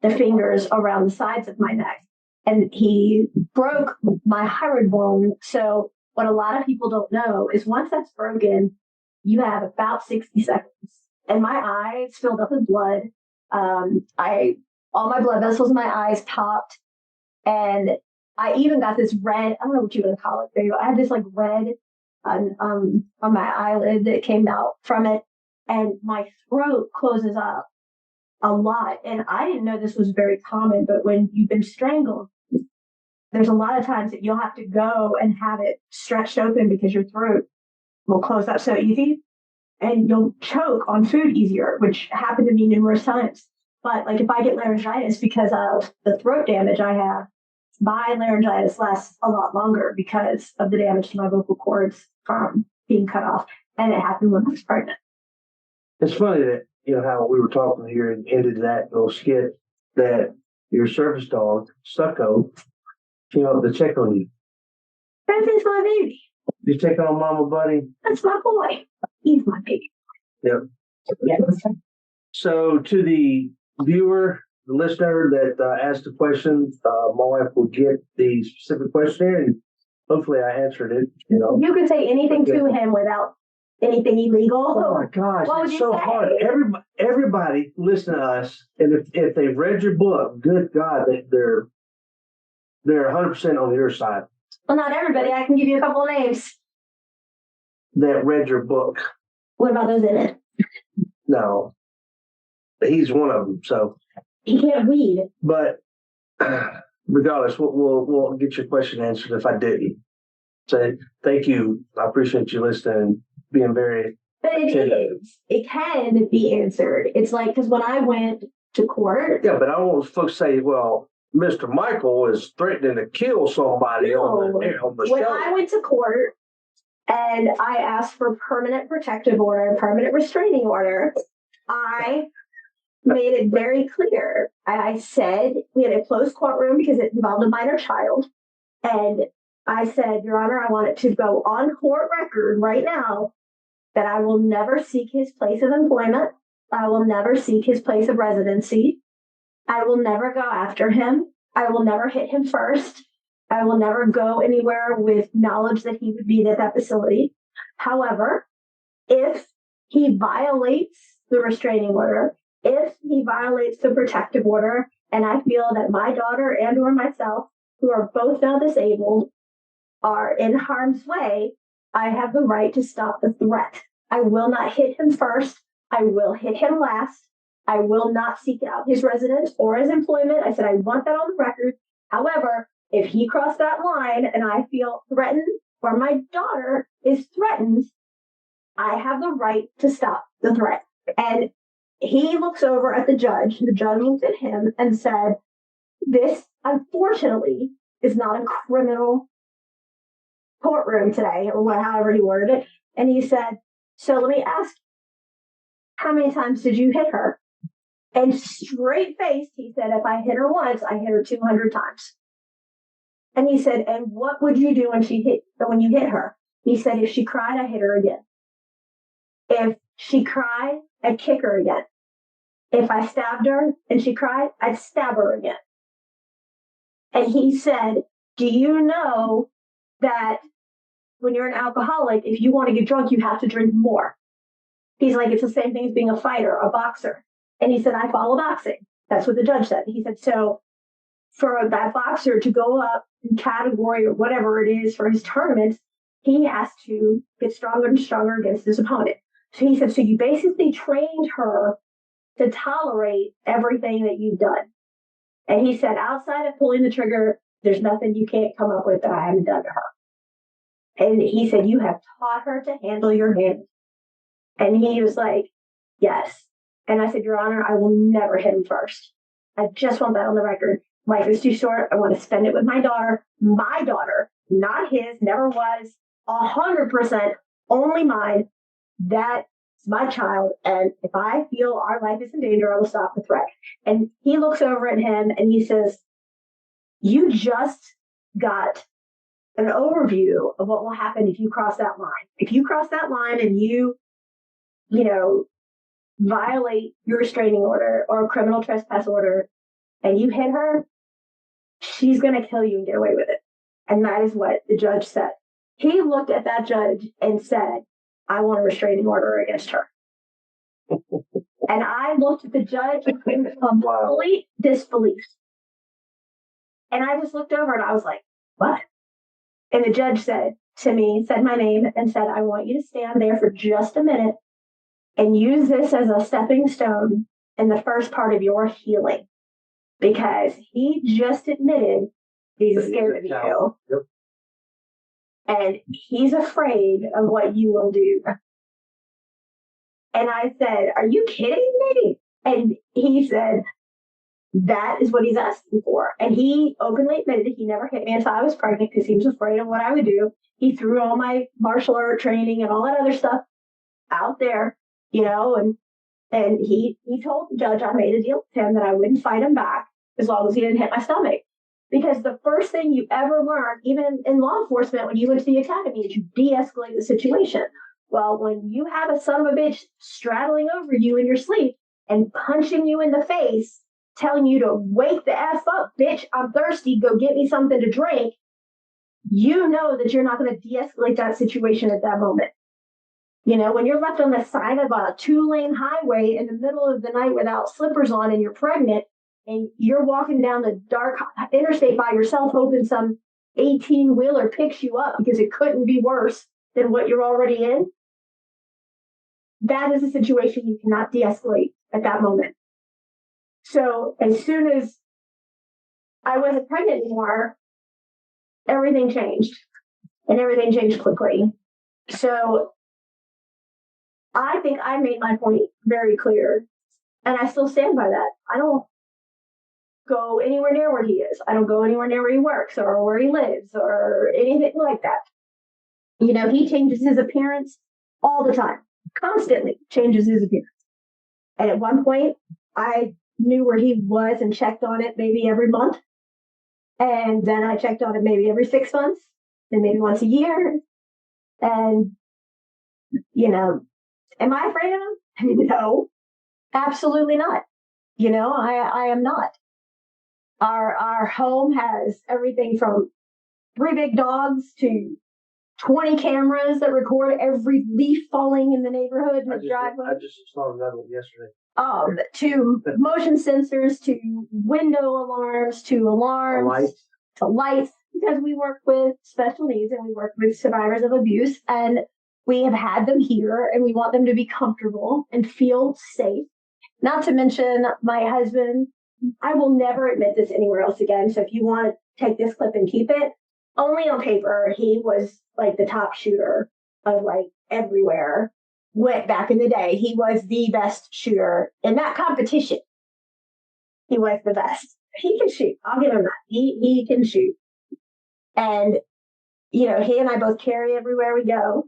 the fingers around the sides of my neck. And he broke my hyoid bone. So what a lot of people don't know is once that's broken, you have about 60 seconds. And my eyes filled up with blood. All my blood vessels in my eyes popped. And I even got this red, I don't know what you would call it, babe. I had this like red on my eyelid that came out from it. And my throat closes up a lot. And I didn't know this was very common, but when you've been strangled, there's a lot of times that you'll have to go and have it stretched open because your throat will close up so easy and you'll choke on food easier, which happened to me numerous times. But like if I get laryngitis because of the throat damage I have, my laryngitis lasts a lot longer because of the damage to my vocal cords from being cut off. And it happened when I was pregnant. It's funny that, how we were talking here and ended that little skit that your service dog, Stucco, came up to check on you. That's my baby. You checking on Mama Buddy? That's my boy. He's my baby. Yep. Yes. So to the viewer, the listener that asked the question, my wife will get the specific question and hopefully I answered it. You can say anything to him without anything illegal. Oh my gosh, it's so hard. Everybody listen to us, and if they've read your book, good God, they're 100% on your side. Well, not everybody. I can give you a couple of names that read your book. What about those in it? No, he's one of them. So he can't read. But regardless, we'll get your question answered if I didn't. So thank you. I appreciate you listening and being very. But it can be answered. It's like, because when I went to court. Yeah, but I don't want folks to say, well, Mr. Michael is threatening to kill somebody on the show. When I went to court and I asked for permanent protective order, permanent restraining order, I made it very clear. I said, we had a closed courtroom because it involved a minor child. And I said, Your Honor, I want it to go on court record right now that I will never seek his place of employment. I will never seek his place of residency. I will never go after him. I will never hit him first. I will never go anywhere with knowledge that he would be at that facility. However, if he violates the restraining order, if he violates the protective order, and I feel that my daughter and or myself, who are both now disabled, are in harm's way, I have the right to stop the threat. I will not hit him first. I will hit him last. I will not seek out his residence or his employment. I said, I want that on the record. However, if he crossed that line and I feel threatened or my daughter is threatened, I have the right to stop the threat. And he looks over at the judge. The judge looked at him and said, this, unfortunately, is not a criminal courtroom today, or however he worded it. And he said, so let me ask, how many times did you hit her? And straight faced, he said, if I hit her once, I hit her 200 times. And he said, and what would you do when you hit her? He said, if she cried, I hit her again. If she cried, I'd kick her again. If I stabbed her and she cried, I'd stab her again. And he said, do you know that when you're an alcoholic, if you want to get drunk, you have to drink more? He's like, it's the same thing as being a fighter, a boxer. And he said, I follow boxing. That's what the judge said. He said, so for that boxer to go up in category or whatever it is for his tournaments, he has to get stronger and stronger against his opponent. So he said, so you basically trained her to tolerate everything that you've done. And he said, outside of pulling the trigger, there's nothing you can't come up with that I haven't done to her. And he said, you have taught her to handle your hand. And he was like, yes. And I said, Your Honor, I will never hit him first. I just want that on the record. Life is too short. I want to spend it with my daughter, not his, never was, 100% only mine. That's my child. And if I feel our life is in danger, I will stop the threat. And he looks over at him and he says, you just got an overview of what will happen if you cross that line. If you cross that line and you violate your restraining order or a criminal trespass order and you hit her, she's going to kill you and get away with it. And that is what the judge said. He looked at that judge and said, I want a restraining order against her. And I looked at the judge in complete disbelief. And I just looked over and I was like, what? And the judge said to me, said my name and said, I want you to stand there for just a minute and use this as a stepping stone in the first part of your healing. Because he just admitted he's scared of you. Yep. And he's afraid of what you will do. And I said, are you kidding me? And he said, that is what he's asking for. And he openly admitted he never hit me until I was pregnant because he was afraid of what I would do. He threw all my martial art training and all that other stuff out there, and he told the judge I made a deal with him that I wouldn't fight him back as long as he didn't hit my stomach. Because the first thing you ever learn, even in law enforcement, when you went to the academy, is you de-escalate the situation. Well, when you have a son of a bitch straddling over you in your sleep and punching you in the face, telling you to wake the F up, bitch, I'm thirsty, go get me something to drink, you know that you're not going to de-escalate that situation at that moment. When you're left on the side of a 2-lane highway in the middle of the night without slippers on and you're pregnant and you're walking down the dark interstate by yourself hoping some 18-wheeler picks you up because it couldn't be worse than what you're already in, that is a situation you cannot de-escalate at that moment. So as soon as I wasn't pregnant anymore, everything changed. And everything changed quickly. So I think I made my point very clear. And I still stand by that. I don't go anywhere near where he is. I don't go anywhere near where he works or where he lives or anything like that. He changes his appearance all the time. Constantly changes his appearance. And at one point, I knew where he was and checked on it maybe every month. And then I checked on it maybe every 6 months and maybe once a year. And, am I afraid of him? No, absolutely not. I am not. Our home has everything from 3 big dogs to 20 cameras that record every leaf falling in the neighborhood in the driveway. I just saw another one yesterday. To motion sensors, to window alarms, to alarms, to lights, because we work with special needs and we work with survivors of abuse, and we have had them here and we want them to be comfortable and feel safe. Not to mention my husband, I will never admit this anywhere else again. So if you want to take this clip and keep it, only on paper, he was like the top shooter of like everywhere. Went back in the day, he was the best shooter in that competition. He was the best. He can shoot. I'll give him that. He can shoot. And, he and I both carry everywhere we go.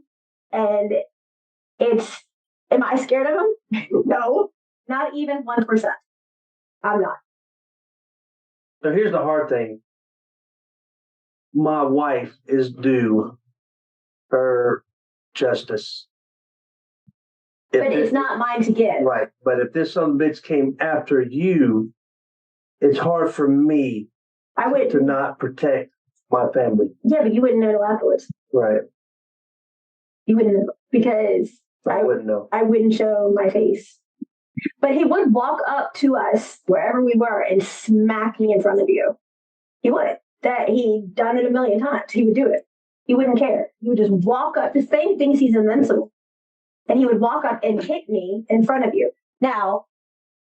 And am I scared of him? No, not even 1%. I'm not. So here's the hard thing. My wife is due her justice. But it's not mine to give. Right. But if this son of a bitch came after you, it's hard for me to not protect my family. Yeah, but you wouldn't know till afterwards. Right. You wouldn't know because I wouldn't know. I wouldn't show my face. But he would walk up to us wherever we were and smack me in front of you. He would. That he'd done it a million times. He would do it. He wouldn't care. He would just walk up. The thing thinks he's invincible. And he would walk up and hit me in front of you. Now,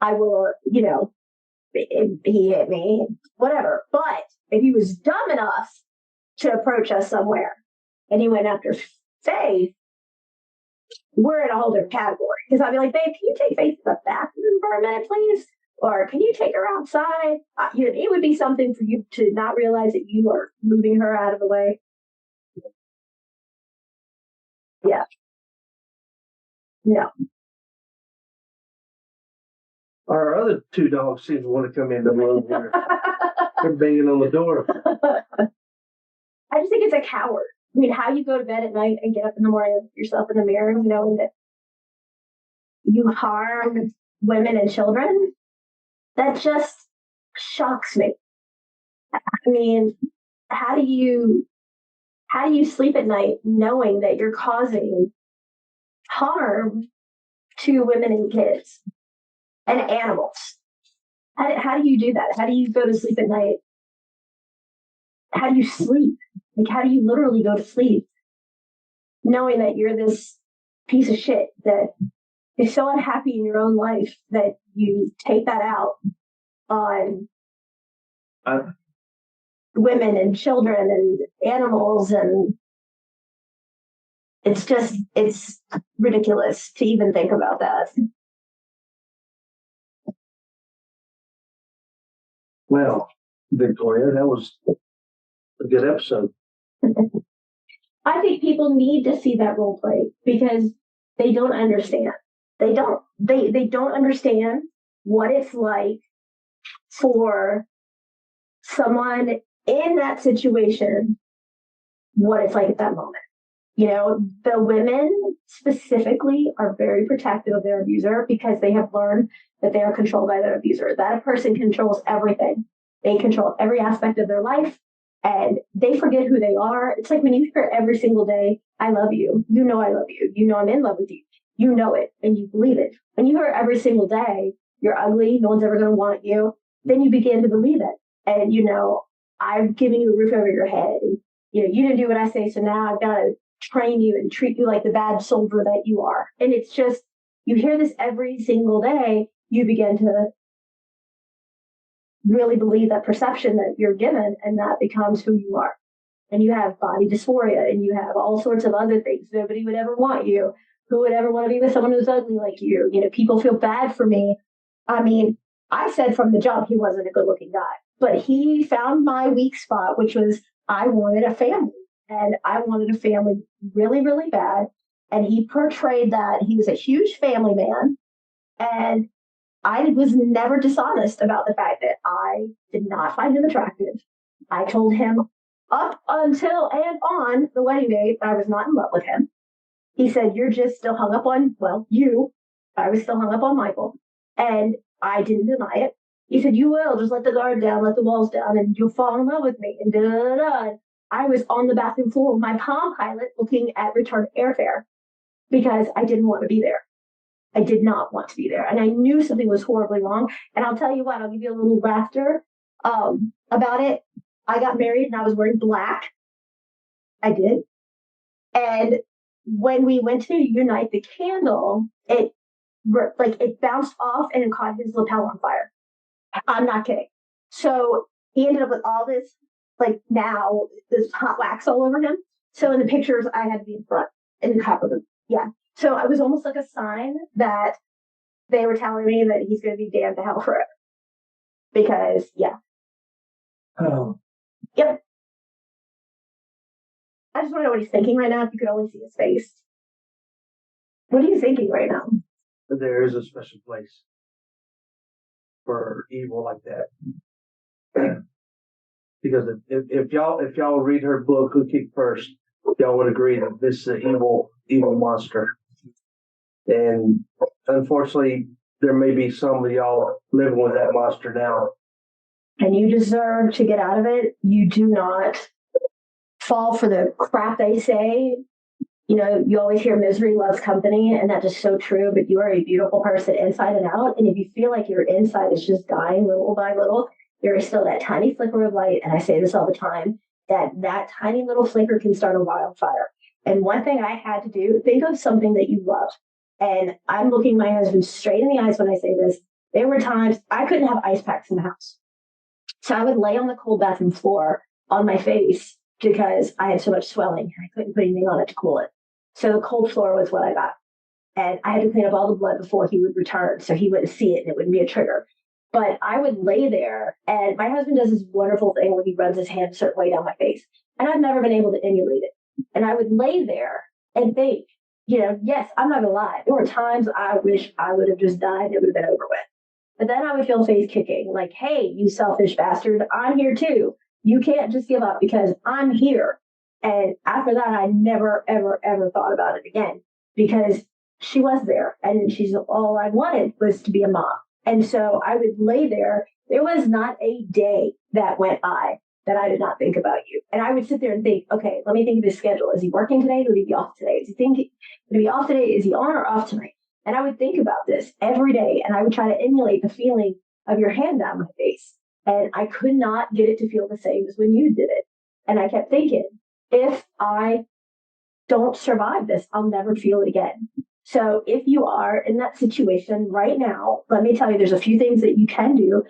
I will, if he hit me, whatever. But if he was dumb enough to approach us somewhere and he went after Faith, we're in a whole different category. Because I'd be like, babe, can you take Faith to the bathroom for a minute, please? Or can you take her outside? It would be something for you to not realize that you are moving her out of the way. Yeah. No. Our other 2 dogs seem to want to come in the room here. They're banging on the door. I just think it's a coward. I mean, how you go to bed at night and get up in the morning and look yourself in the mirror, knowing that you harm women and children, that just shocks me. I mean, how do you sleep at night knowing that you're causing harm to women and kids and animals? How do you do that? How do you go to sleep at night? How do you sleep? Like, how do you literally go to sleep knowing that you're this piece of shit that is so unhappy in your own life that you take that out on women and children and animals? And it's ridiculous to even think about that. Well, Victoria, that was a good episode. I think people need to see that role play because they don't understand. They don't understand what it's like for someone in that situation, what it's like at that moment. You know, the women specifically are very protective of their abuser because they have learned that they are controlled by their abuser. That a person controls everything. They control every aspect of their life and they forget who they are. It's like when you hear every single day, I love you. You know I love you. You know I'm in love with you. You know it and you believe it. When you hear every single day, you're ugly, no one's ever going to want you, then you begin to believe it. And, you know, I've given you a roof over your head. And, you know, you didn't do what I say, so now I've got to train you and treat you like the bad soldier that you are. And it's just, you hear this every single day, you begin to really believe that perception that you're given, and that becomes who you are. And you have body dysphoria, and you have all sorts of other things. Nobody would ever want you. Who would ever want to be with someone who's ugly like you? You know, people feel bad for me. I mean, I said from the jump he wasn't a good-looking guy, but he found my weak spot, which was I wanted a family, and I wanted a family really, really bad. And he portrayed that he was a huge family man, and I was never dishonest about the fact that I did not find him attractive. I told him up until and on the wedding day I was not in love with him. He said, you're just still hung up on, well, you. I was still hung up on Michael. And I didn't deny it. He said, you will. Just let the guard down, let the walls down, and you'll fall in love with me. And da-da-da-da. I was on the bathroom floor with my Palm Pilot looking at return airfare because I didn't want to be there. I did not want to be there. And I knew something was horribly wrong. And I'll tell you what, I'll give you a little laughter about it. I got married and I was wearing black. I did. And when we went to unite the candle, it bounced off and it caught his lapel on fire. I'm not kidding. So he ended up with all this, this hot wax all over him. So in the pictures, I had to be in front and cover them. Yeah. So it was almost like a sign that they were telling me that he's going to be damned to hell forever. Because, yeah. Oh. Yep. I just want to know what he's thinking right now if you could only see his face. What are you thinking right now? There is a special place for evil like that. Because if y'all read her book, Who Kicked First, y'all would agree that this is an evil monster. And unfortunately, there may be some of y'all living with that monster now. And you deserve to get out of it. You do not fall for the crap they say. You know, you always hear misery loves company, and that is so true, but you are a beautiful person inside and out. And if you feel like your inside is just dying little by little, there is still that tiny flicker of light. And I say this all the time, that tiny little flicker can start a wildfire. And one thing I had to do, think of something that you love. And I'm looking my husband straight in the eyes when I say this. There were times I couldn't have ice packs in the house. So I would lay on the cold bathroom floor on my face because I had so much swelling. I couldn't put anything on it to cool it. So the cold floor was what I got. And I had to clean up all the blood before he would return so he wouldn't see it and it wouldn't be a trigger. But I would lay there, and my husband does this wonderful thing where he runs his hand a certain way down my face. And I've never been able to emulate it. And I would lay there and think, you know, yes, I'm not going to lie. There were times I wish I would have just died and it would have been over with. But then I would feel face kicking, like, hey, you selfish bastard, I'm here too. You can't just give up because I'm here. And after that, I never, ever, ever thought about it again because she was there, and she's all I wanted was to be a mom. And so I would lay there. There was not a day that went by that I did not think about you. And I would sit there and think, okay, let me think of his schedule. Is he working today? Would he be off today? Is he thinking, would he be off today? Is he on or off tonight? And I would think about this every day, and I would try to emulate the feeling of your hand down my face. And I could not get it to feel the same as when you did it. And I kept thinking, if I don't survive this, I'll never feel it again. So if you are in that situation right now, let me tell you, there's a few things that you can do.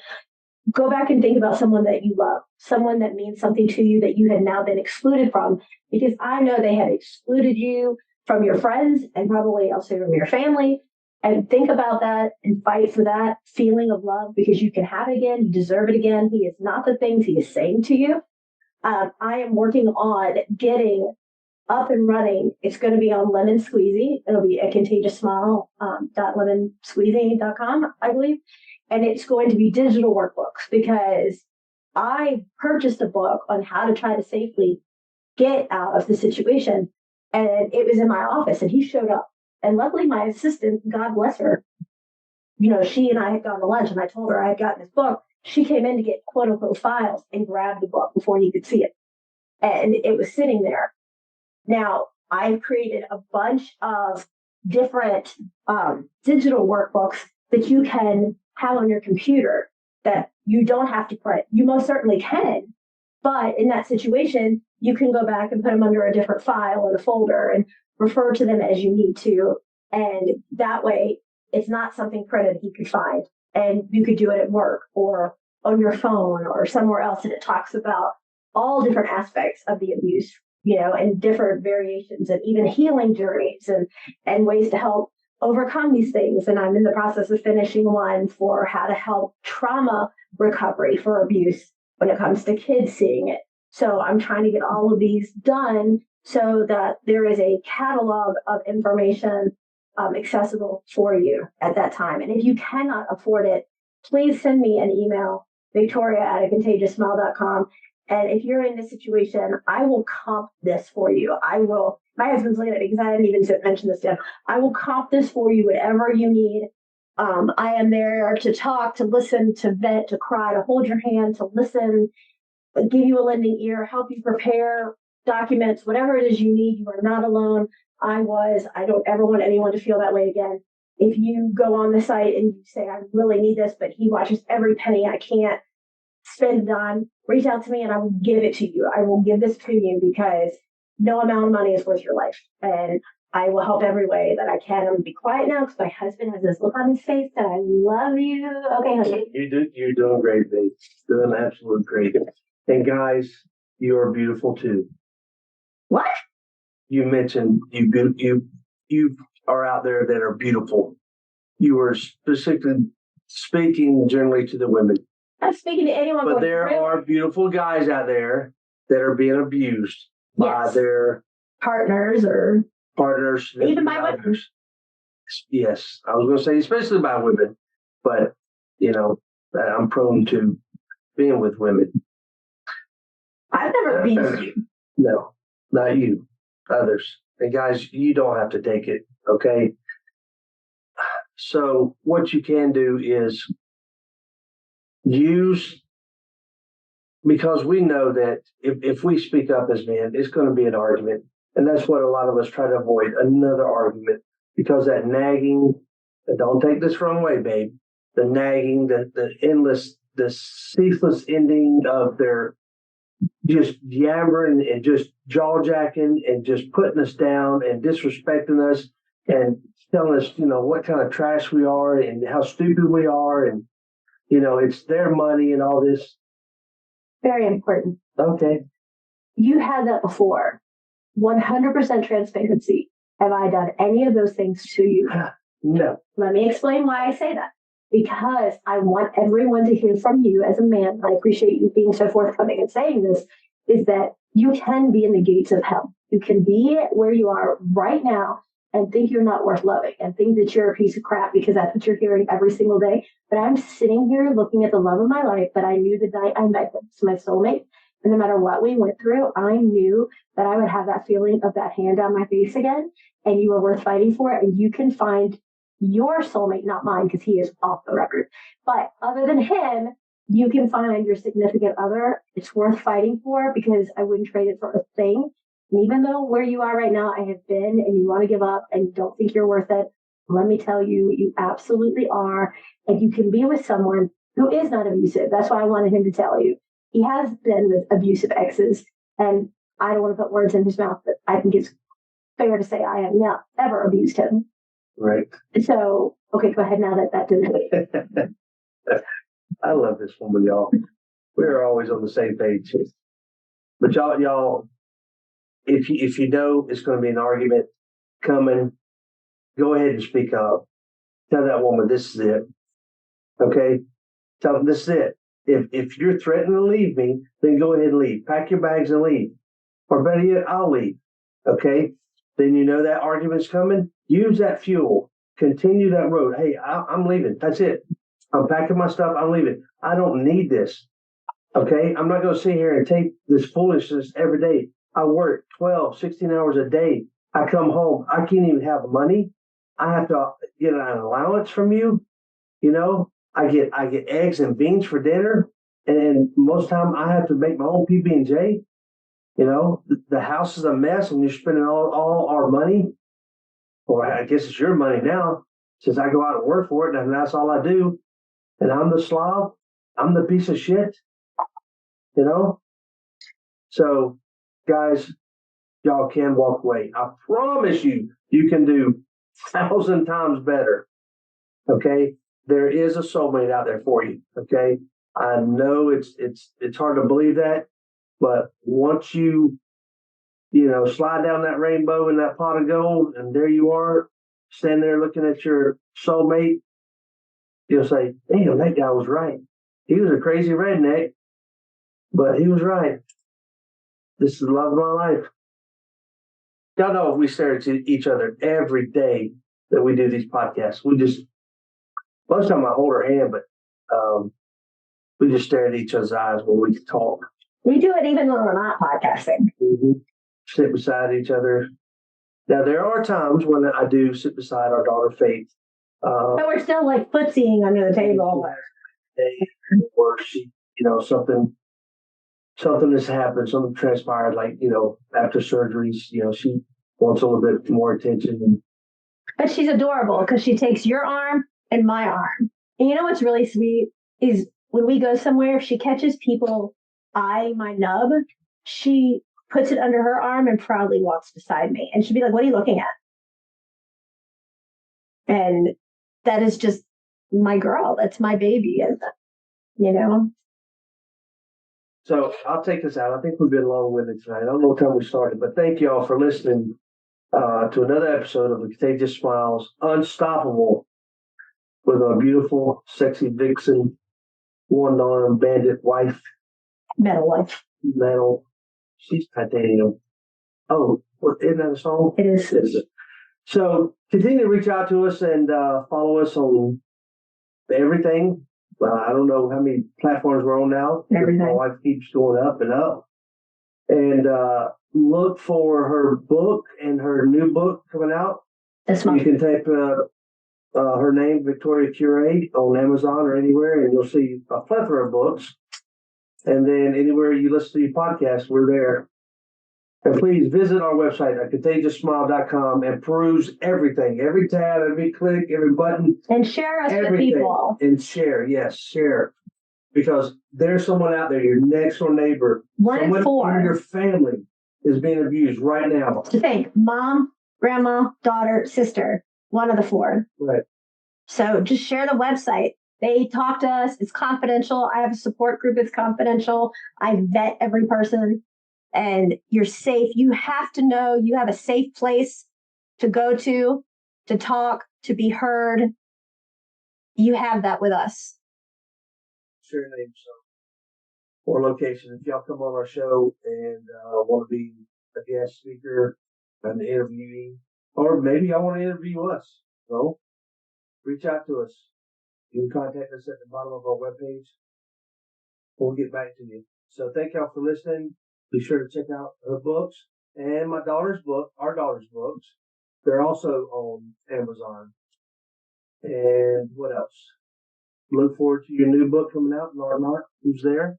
Go back and think about someone that you love, someone that means something to you that you had now been excluded from, because I know they have excluded you from your friends and probably also from your family. And think about that and fight for that feeling of love, because you can have it again. You deserve it again. He is not the things he is saying to you. I am working on getting up and running. It's going to be on Lemon Squeezy. It'll be a contagious smile, .lemonsqueezy.com, I believe. And it's going to be digital workbooks, because I purchased a book on how to try to safely get out of the situation. And it was in my office, and he showed up. And luckily my assistant, God bless her, she and I had gone to lunch, and I told her I had gotten this book. She came in to get quote unquote files and grabbed the book before he could see it. And it was sitting there. Now, I've created a bunch of different digital workbooks that you can have on your computer that you don't have to print. You most certainly can, but in that situation, you can go back and put them under a different file in a folder and refer to them as you need to. And that way, it's not something printed he could find. And you could do it at work or on your phone or somewhere else. And it talks about all different aspects of the abuse, and different variations and even healing journeys and ways to help overcome these things. And I'm in the process of finishing one for how to help trauma recovery for abuse when it comes to kids seeing it. So I'm trying to get all of these done so that there is a catalog of information accessible for you at that time. And if you cannot afford it, please send me an email, victoria@acontagiousmile.com. And if you're in this situation, I will comp this for you. My husband's looking at me because I didn't even mention this to him. I will comp this for you, whatever you need. I am there to talk, to listen, to vent, to cry, to hold your hand, to listen, give you a lending ear, help you prepare documents, whatever it is you need. You are not alone. I don't ever want anyone to feel that way again. If you go on the site and you say, I really need this, but he watches every penny, I can't spend on, reach out to me and I will give it to you. I will give this to you, because no amount of money is worth your life. And I will help every way that I can. I'm going to be quiet now because my husband has this look on his face that I love you. Okay, honey. You're doing great, babe. Doing absolutely great. And guys, you are beautiful too. What? You mentioned you are out there that are beautiful. You were specifically speaking generally to the women. I'm speaking to anyone. But there are beautiful guys out there that are being abused by their partners, even by women. Yes, I was going to say especially by women, but I'm prone to being with women. I've never abused you. No, not you. Others. And guys, you don't have to take it, okay? So what you can do is use, because we know that if we speak up as men, it's going to be an argument. And that's what a lot of us try to avoid, another argument. Because that nagging, and don't take this wrong way, babe, the nagging, the endless, the ceaseless ending of their just yammering and just jaw-jacking and just putting us down and disrespecting us and telling us, what kind of trash we are and how stupid we are. And, it's their money and all this. Very important. Okay. You had that before. 100% transparency. Have I done any of those things to you? No. Let me explain why I say that. Because I want everyone to hear from you as a man. I appreciate you being so forthcoming and saying this, is that you can be in the gates of hell. You can be where you are right now and think you're not worth loving and think that you're a piece of crap, because that's what you're hearing every single day. But I'm sitting here looking at the love of my life that I knew the night I met him. It's my soulmate. And no matter what we went through, I knew that I would have that feeling of that hand on my face again, and you were worth fighting for. And you can find your soulmate, not mine, because he is off the record. But other than him, you can find your significant other. It's worth fighting for, because I wouldn't trade it for a thing. And even though where you are right now, I have been, and you want to give up and you don't think you're worth it, let me tell you, you absolutely are. And you can be with someone who is not abusive. That's why I wanted him to tell you. He has been with abusive exes, and I don't want to put words in his mouth, but I think it's fair to say I have not ever abused him. Right. So, okay, go ahead now that didn't. I love this one with y'all. We're always on the same page. But y'all, if you know it's going to be an argument coming, go ahead and speak up. Tell that woman this is it. Okay? Tell them this is it. If you're threatening to leave me, then go ahead and leave. Pack your bags and leave. Or better yet, I'll leave. Okay? Then you know that argument's coming. Use that fuel. Continue that road. Hey, I'm leaving. That's it. I'm packing my stuff. I'm leaving. I don't need this. Okay? I'm not going to sit here and take this foolishness every day. I work 12, 16 hours a day. I come home. I can't even have money. I have to get an allowance from you. You know, I get eggs and beans for dinner. And most of the time I have to make my own PB&J. You know, the house is a mess and you're spending all our money. Or I guess it's your money now, since I go out and work for it, and that's all I do. And I'm the slob. I'm the piece of shit. You know? So, guys, y'all can walk away. I promise you, you can do 1,000 times better. Okay? There is a soulmate out there for you. Okay? I know it's hard to believe that, but once you slide down that rainbow in that pot of gold, and there you are, standing there looking at your soulmate, you'll say, damn, that guy was right. He was a crazy redneck, but he was right. This is the love of my life. Y'all know we stare at each other every day that we do these podcasts. Most of the time I hold her hand, but we just stare at each other's eyes when we talk. We do it even when we're not podcasting. Mm-hmm. Sit beside each other. Now, there are times when I do sit beside our daughter, Faith. But we're still like footsying under the table. Or she, something has happened, something transpired, like, after surgeries, she wants a little bit more attention. But she's adorable because she takes your arm and my arm. And you know what's really sweet is when we go somewhere, if she catches people eyeing my nub, she puts it under her arm and proudly walks beside me. And she'll be like, what are you looking at? And that is just my girl. That's my baby. And, So I'll take this out. I think we've been long-winded tonight. I don't know what time we started, but thank you all for listening to another episode of The Contagious Smiles, Unstoppable, with our beautiful, sexy vixen, one-arm bandit wife. Metal wife. Metal. She's titanium. Oh, isn't that a song? It is. So continue to reach out to us and follow us on everything. I don't know how many platforms we're on now. Everything. My wife keeps going up and up. And look for her book and her new book coming out. This month. You can type her name, Victoria Curate, on Amazon or anywhere, and you'll see a plethora of books. And then anywhere you listen to your podcast, we're there. And please visit our website at contagiousmile.com and peruse everything, every tab, every click, every button. And share us with people. And share, yes, share. Because there's someone out there, your next door neighbor, someone in your family is being abused right now. To think, mom, grandma, daughter, sister, one of the four. Right. So just share the website. They talk to us. It's confidential. I have a support group. It's confidential. I vet every person. And you're safe. You have to know you have a safe place to go to talk, to be heard. You have that with us. Share your name, or location. If y'all come on our show and want to be a guest speaker, an interviewee, or maybe y'all want to interview us, reach out to us. You can contact us at the bottom of our webpage. We'll get back to you. So thank y'all for listening. Be sure to check out her books and my daughter's book, our daughter's books. They're also on Amazon. And what else? Look forward to your new book coming out, Mark, who's there.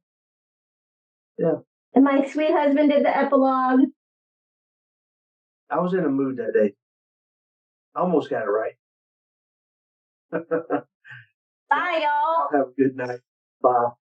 Yeah. And my sweet husband did the epilogue. I was in a mood that day. I almost got it right. Bye, y'all. Have a good night. Bye.